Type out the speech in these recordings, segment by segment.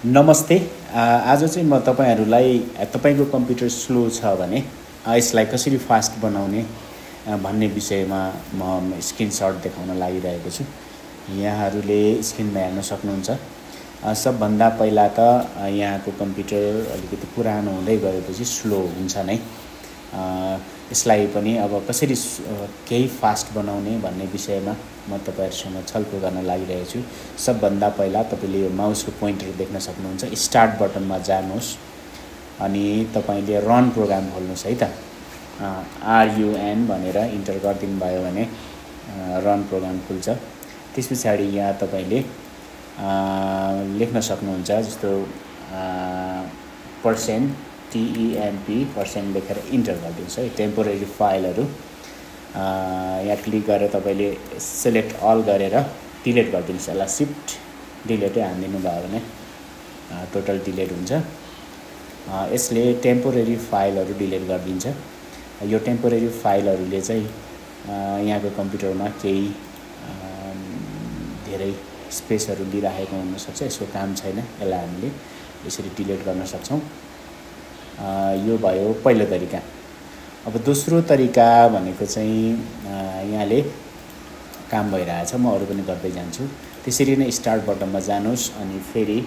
नमस्ते। आज चाहिँ म तपाईहरुलाई तपाईको कम्प्युटर स्लो छ भने यसलाई कसरी फास्ट बनाउने भन्ने विषयमा म स्क्रिनशट देखाउन लागिरहेको छु। यहाँहरुले स्क्रिनमा हेर्न सक्नुहुन्छ। सबभन्दा पहिला त यहाँको कम्प्युटर अलिकति पुरानो हुँदै गएपछि स्लो हुन्छ नै। यसलाई पनि अब कसरी केही फास्ट बनाउने भन्ने विषयमा म तपाईहरुसँग छलफल गर्न लागिरहेको छु। सबभन्दा पहिला तपाईले यो माउसको पोइन्टर देख्न सक्नुहुन्छ। स्टार्ट बटनमा जानुहोस् अनि तपाईले रन प्रोग्राम खोल्नुस् है त। RUN भनेर इन्टर गर्दिनु भयो भने रन प्रोग्राम खुल्छ। त्यसपछि यहाँ तपाईले लेख्न सक्नुहुन्छ जस्तो %TEMP लेखेर इन्टर गर्दिनुस् है। टेम्पोरेरी फाइलहरु यहाँ क्लिक गरेर तपाईले सिलेक्ट अल गरेर डिलिट गर्दिनुस्। यसलाई शिफ्ट डिलिटै हान्दिनु भयो भने टोटल डिलिट हुन्छ। यसले टेम्पोरेरी फाइलहरु डिलिट गर्दिन्छ। यो टेम्पोरेरी फाइलहरुले चाहिँ यहाँको कम्प्युटरमा केही धेरै स्पेसहरु लिइराखेको हुन सक्छ। यसको काम छैन। यसलाई हामीले यसरी डिलिट गर्न सक्छौं। यो भयो पहिलो तरिका। अब दोस्रो तरिका भनेको चाहिँ यहाँले काम भइरहेछ। म अरु पनि गर्दै जान्छु। त्यसरी नै स्टार्ट बटनमा जानुस् अनि फेरि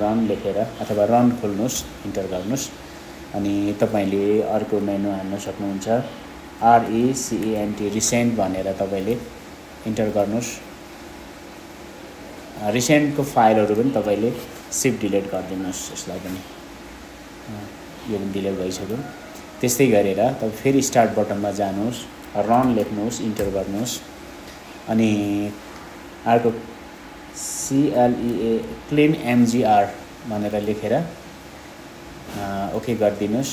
रन लेखेर अथवा रन खोल्नुस्, इन्टर गर्नुस् अनि तपाईले अर्को मेनु हान्न सक्नुहुन्छ। RECENT रिसेन्ट भनेर तपाईले इन्टर गर्नुस्। रिसेन्टको फाइलहरु पनि तपाईले शिफ्ट डिलिट गर्दिनुस्। यसलाई पनि यो पनि डिलिट भइसक्यो। त्यस्तै गरेर तपाईं फेरि स्टार्ट बटनमा जानुहोस्, रन लेख्नुहोस्, इन्टर गर्नुहोस् अनि अर्को क्लीन MGR भनेर लेखेर ओके गर्दिनुस्।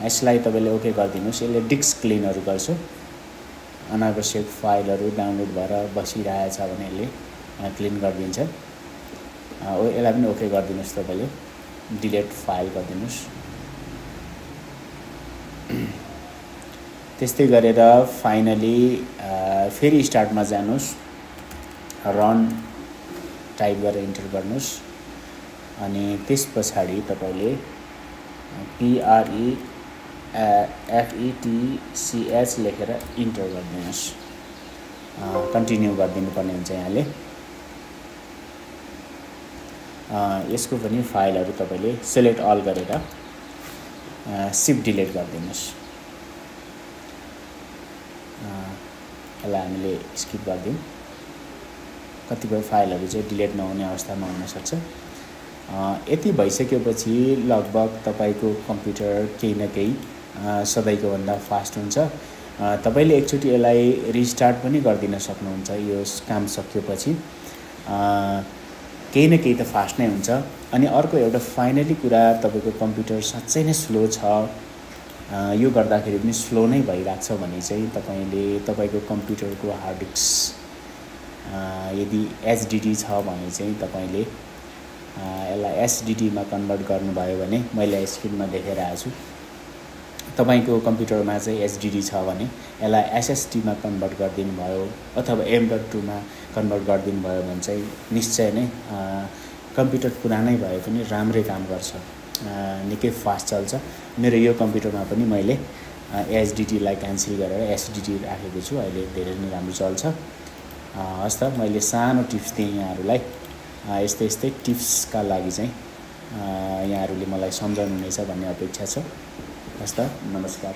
यसलाई तपाईले ओके गर्दिनुस्। यसले डिस्क क्लिनहरु गर्छ। अनावश्यक फाइलहरु डाउनलोड भएर बसिरहेछ भने यसले क्लिन गरिदिन्छ। यसलाई पनि ओके गर्दिनुस्। तपाईले डिलिट फाइल गर्दिनुस्। त्यस्तै गरेर फाइनली फेरि स्टार्टमा जानुस्, रन टाइप गरेर इन्टर गर्नुस् अनि त्यसपछि तपाईले PREFETCH लेखेर इन्टर गर्दिनुस्। कन्टिन्यु गर्दिनु पर्ने हुन्छ यहाँले। यसको पनि फाइलहरु तपाईले सिलेक्ट अल गरेर शिफ्ट डिलिट गर्दिनुस्। यसलाई हामीले स्किप गर्दियौं। कतिपय फाइलहरु चाहिँ डिलिट नहुने अवस्थामा हुन सक्छ। यति भइसकेपछि लगभग तपाईको कम्प्युटर केही न केही सधैँको भन्दा फास्ट हुन्छ। तपाईले एकचोटी यसलाई रिस्टार्ट पनि गर्दिन सक्नुहुन्छ। यो काम सकिएपछि केही न केही त फास्ट नै हुन्छ। अनि अर्को एउटा फाइनली कुरा, तपाईको कम्प्युटर साच्चै नै स्लो छ, यो गर्दाखेरि पनि स्लो नै भइराख्छ भने चाहिँ तपाईले तपाईको कम्प्युटरको हार्ड डिस्क यदि HDD छ भने चाहिँ तपाईले यसलाई SSD मा कन्भर्ट गर्नुभयो भने मैले स्क्रिनमा देखाइरहेको छु। तपाईको कम्प्युटरमा चाहिँ HDD छ भने यसलाई SSD मा कन्भर्ट गरिदिनु भयो अथवा M.2 मा कन्भर्ट गरिदिनु भयो भने चाहिँ निश्चय नै कम्प्युटर पुरानै भए पनि राम्रै काम गर्छ। निकै फास्ट चल्छ। मेरो यो कम्प्युटरमा पनि मैले HDD लाई क्यान्सल गरेर SSD राखेको छु। अहिले धेरै नै राम्रो चल्छ। हस् त, मैले सानो टिप्स दिएँ यहाँहरुलाई। यस्तै टिप्सका लागि चाहिँ यहाँहरुले मलाई सम्झाउनुहुनेछ भन्ने अपेक्षा छ। हस् त, नमस्कार।